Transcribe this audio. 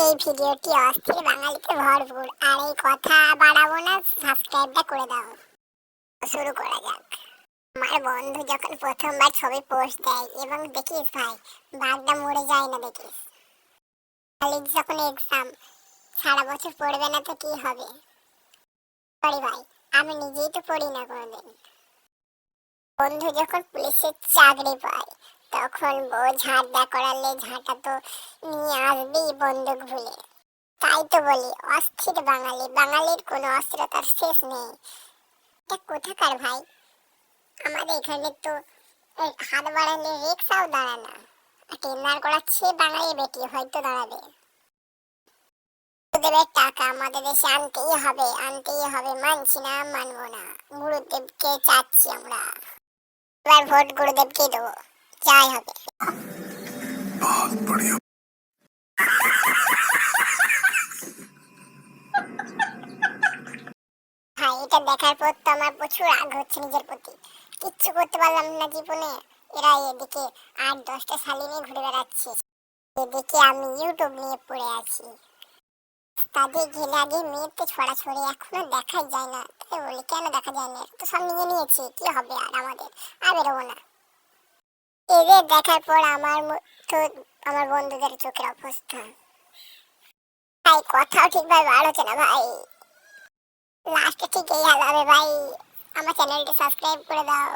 এই ভিডিওটি অস্থির বাঙালিতে ভরপুর, আর এই কথা বাড়াবো না, সাবস্ক্রাইবটা করে দাও। শুরু করা যাক। আমার বন্ধু যখন প্রথমবার ছবি পোস্ট দেয় এবং দেখিস ভাই, বাঘটা মরে যায় না দেখিস। কলেজ যখন এক্সাম, সারা বছর পড়বে না তো কি হবে? সরি ভাই, আমি নিজেই তো পড়ি না কোনোদিন। বন্ধু যখন পুলিশের চাকরি পায়, তখন বউ ঝাঁটা করালে ঝাঁটা তো নিয়ে আসবেই বন্দুক ভুলে। তাই তো বলি অস্থির বাঙালি, বাঙালির কোনো অস্থিরতার শেষ নেই। এটা কোথাকার ভাই? আমাদের এখানে তো হাত বাড়ালে রিক্সাও দাঁড়ায় না, টেন্ডার করাচ্ছে বাঙালি বেটি হয়তো দাঁড়াবে। গুরুদেবের টাকা আমাদের দেশে আনতেই হবে, আনতেই হবে, মানছি না, মানবো না। গুরুদেবকে চাচ্ছি আমরা, এবার ভোট গুরুদেবকে দেবো, যাই হবে। ভাই এটা দেখার পর তো আমার প্রচুর রাগ হচ্ছে নিজের প্রতি। কিচ্ছু করতে পারলাম না জীবনে। এরা এদিকে 8-10টা শালি নিয়ে ঘুরে বেড়াচ্ছে, এদিকে আমি ইউটিউব নিয়ে পড়ে আছি। তাদের ঘেলে আগে মেয়েতে ছড়াছড়ি এখনো দেখাই যায় না। তাই বলি কেন দেখা যায় না? তো সব নিয়ে নিয়েছি, কি হবে আর আমাদের? আর বেরোবো না। এদের দেখার পর তো আমার বন্ধুদের চোখের অবস্থা, ভাই কথাও ঠিকভাবে বার হচ্ছে না ভাই। লাস্টে ঠিক এই হাল হবে ভাই। আমার চ্যানেলটি সাবস্ক্রাইব করে দাও।